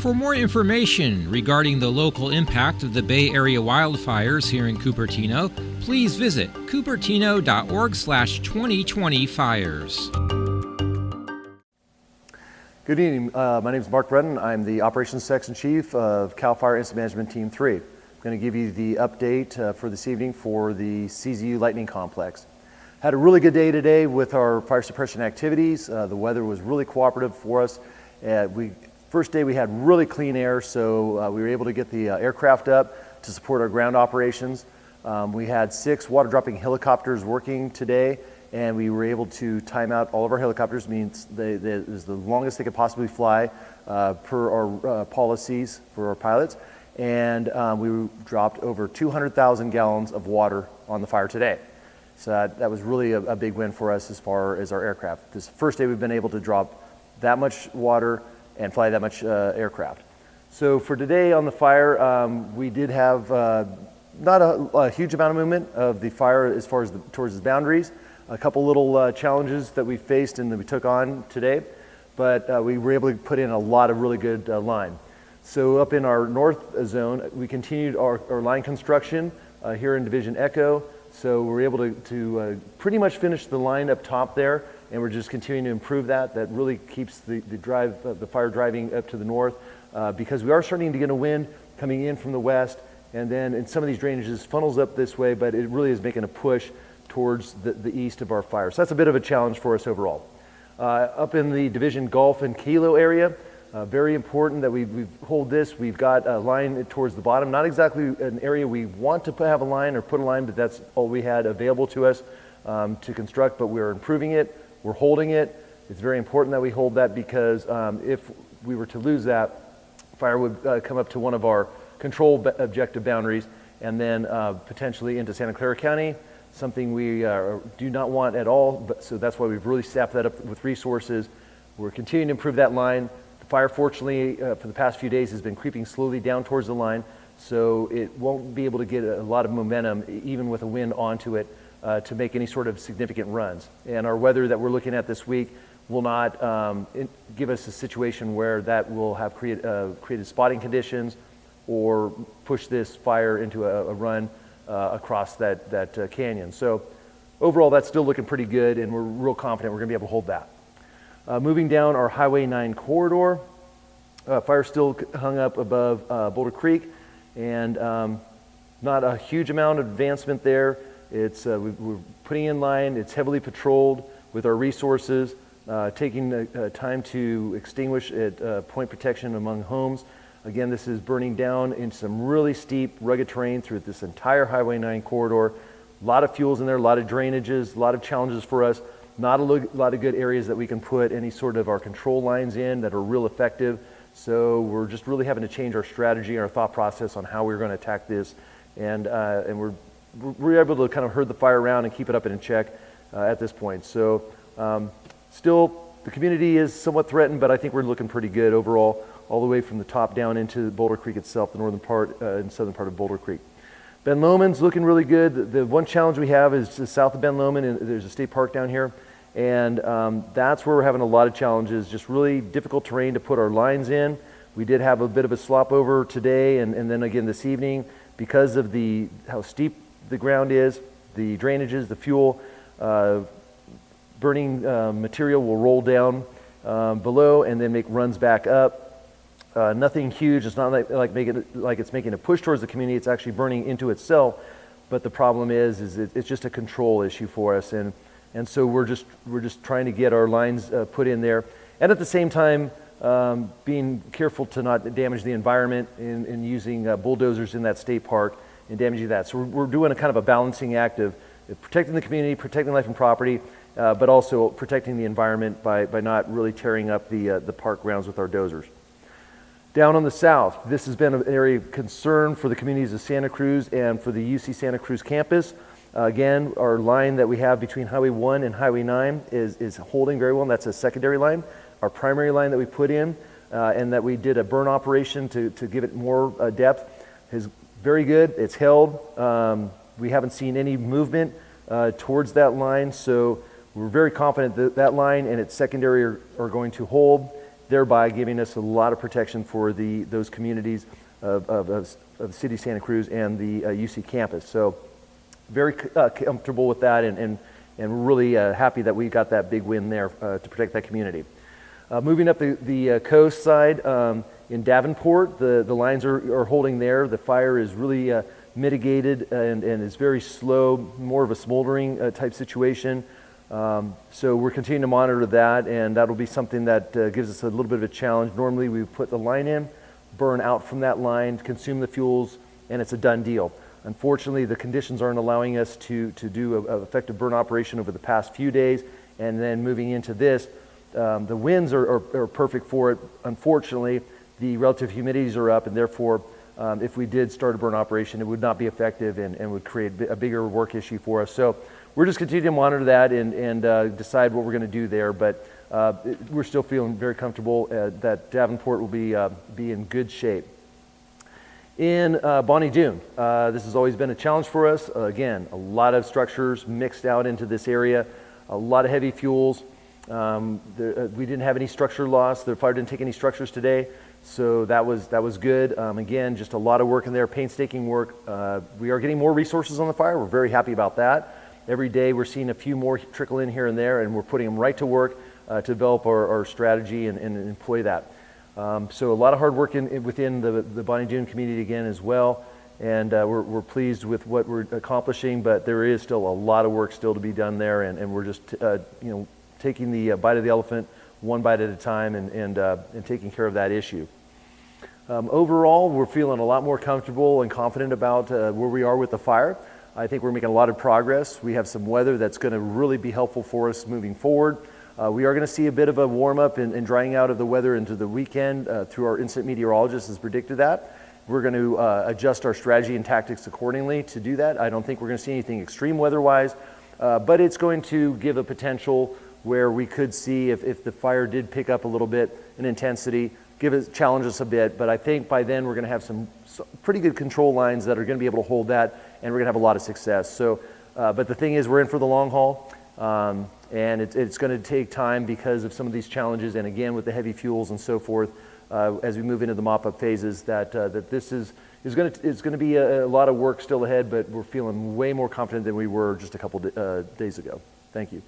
For more information regarding the local impact of the Bay Area wildfires here in Cupertino, please visit cupertino.org/2020fires. Good evening. My name is Mark Brunton. I'm the Operations Section Chief of CAL FIRE Incident Management Team 3. I'm going to give you the update for this evening for the CZU Lightning Complex. Had a really good day today with our fire suppression activities. The weather was really cooperative for us. First day we had really clean air, so we were able to get the aircraft up to support our ground operations. We had 6 water dropping helicopters working today, and we were able to time out all of our helicopters. Means it was the longest they could possibly fly per our policies for our pilots. And we dropped over 200,000 gallons of water on the fire today. So that was really a big win for us as far as our aircraft. This is the first day we've been able to drop that much water and fly that much aircraft. So for today on the fire, we did have not a huge amount of movement of the fire as far as towards the boundaries. A couple little challenges that we faced and that we took on today, but we were able to put in a lot of really good line. So up in our north zone, we continued our line construction here in Division Echo. So we're able to pretty much finish the line up top there, and we're just continuing to improve that. That really keeps the fire driving up to the north because we are starting to get a wind coming in from the west, and then in some of these drainages funnels up this way, but it really is making a push towards the east of our fire. So that's a bit of a challenge for us overall. Up in the Division Gulf and Kilo area, very important that we hold this. We've got a line towards the bottom, not exactly an area we want to have a line or put a line, but that's all we had available to us to construct, but we're improving it, we're holding it. It's very important that we hold that because if we were to lose that, fire would come up to one of our control objective boundaries and then potentially into Santa Clara County, something we do not want at all, so that's why we've really staffed that up with resources. We're continuing to improve that line. The fire, fortunately, for the past few days has been creeping slowly down towards the line, so it won't be able to get a lot of momentum, even with a wind onto it, to make any sort of significant runs. And our weather that we're looking at this week will not give us a situation where that will have created spotting conditions or push this fire into a run across that canyon. So overall, that's still looking pretty good, and we're real confident we're going to be able to hold that. Moving down our Highway 9 corridor, fire still hung up above Boulder Creek, and not a huge amount of advancement there. We're putting in line. It's heavily patrolled with our resources, taking the time to extinguish at point protection among homes. Again, this is burning down in some really steep, rugged terrain through this entire Highway 9 corridor. A lot of fuels in there, a lot of drainages, a lot of challenges for us. Not a lot of good areas that we can put any sort of our control lines in that are real effective. So we're just really having to change our strategy, our thought process on how we're going to attack this. And we're able to kind of herd the fire around and keep it up in check at this point. So still, the community is somewhat threatened, but I think we're looking pretty good overall, all the way from the top down into Boulder Creek itself, the northern part and southern part of Boulder Creek. Ben Lomond's looking really good. The one challenge we have is just south of Ben Lomond, and there's a state park down here, and that's where we're having a lot of challenges, just really difficult terrain to put our lines in. We did have a bit of a slop over today and then again this evening because of how steep the ground is, the drainages, the fuel, burning material will roll down below and then make runs back up. Nothing huge. It's not like it's making a push towards the community. It's actually burning into itself. But the problem is it's just a control issue for us, and so we're just trying to get our lines put in there, and at the same time being careful to not damage the environment in using bulldozers in that state park and damaging that. So we're doing a kind of a balancing act of protecting the community, protecting life and property, but also protecting the environment by not really tearing up the park grounds with our dozers. Down on the south, this has been an area of concern for the communities of Santa Cruz and for the UC Santa Cruz campus. Again, our line that we have between Highway 1 and Highway 9 is holding very well, and that's a secondary line. Our primary line that we put in and that we did a burn operation to give it more depth is very good. It's held. We haven't seen any movement towards that line, so we're very confident that that line and its secondary are going to hold. thereby giving us a lot of protection for those communities of the city of Santa Cruz and the UC campus. So very comfortable with that, and really happy that we got that big win there to protect that community. Moving up the coast side, in Davenport, the lines are holding there. The fire is really mitigated and is very slow, more of a smoldering type situation. So we're continuing to monitor that, and that'll be something that gives us a little bit of a challenge. Normally we put the line in, burn out from that line, consume the fuels, and it's a done deal. Unfortunately, the conditions aren't allowing us to do an effective burn operation over the past few days, and then moving into this, the winds are perfect for it. Unfortunately, the relative humidities are up, and therefore, if we did start a burn operation, it would not be effective and would create a bigger work issue for us. So we're just continuing to monitor that and decide what we're going to do there, but we're still feeling very comfortable that Davenport will be in good shape. In Bonnie Doon, this has always been a challenge for us. Again, a lot of structures mixed out into this area, a lot of heavy fuels. We didn't have any structure loss. The fire didn't take any structures today, so that was good. Again, just a lot of work in there, painstaking work. We are getting more resources on the fire. We're very happy about that. Every day we're seeing a few more trickle in here and there, and we're putting them right to work to develop our strategy and employ that. So a lot of hard work within the Bonnie Doon community again as well, and we're pleased with what we're accomplishing, but there is still a lot of work still to be done there, and we're just taking the bite of the elephant one bite at a time and taking care of that issue. Overall, we're feeling a lot more comfortable and confident about where we are with the fire. I think we're making a lot of progress. We have some weather that's going to really be helpful for us moving forward. We are going to see a bit of a warm up and drying out of the weather into the weekend through our incident meteorologist has predicted that. We're going to adjust our strategy and tactics accordingly to do that. I don't think we're going to see anything extreme weather-wise, but it's going to give a potential where we could see if the fire did pick up a little bit in intensity, challenge us a bit, but I think by then we're going to have some pretty good control lines that are going to be able to hold that, and we're going to have a lot of success. So, but the thing is, we're in for the long haul, and it's going to take time because of some of these challenges, and again with the heavy fuels and so forth, as we move into the mop-up phases, that this is going to be a lot of work still ahead, but we're feeling way more confident than we were just a couple days ago. Thank you.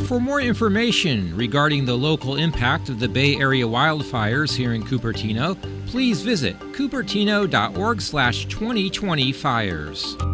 For more information regarding the local impact of the Bay Area wildfires here in Cupertino, please visit cupertino.org/2020fires.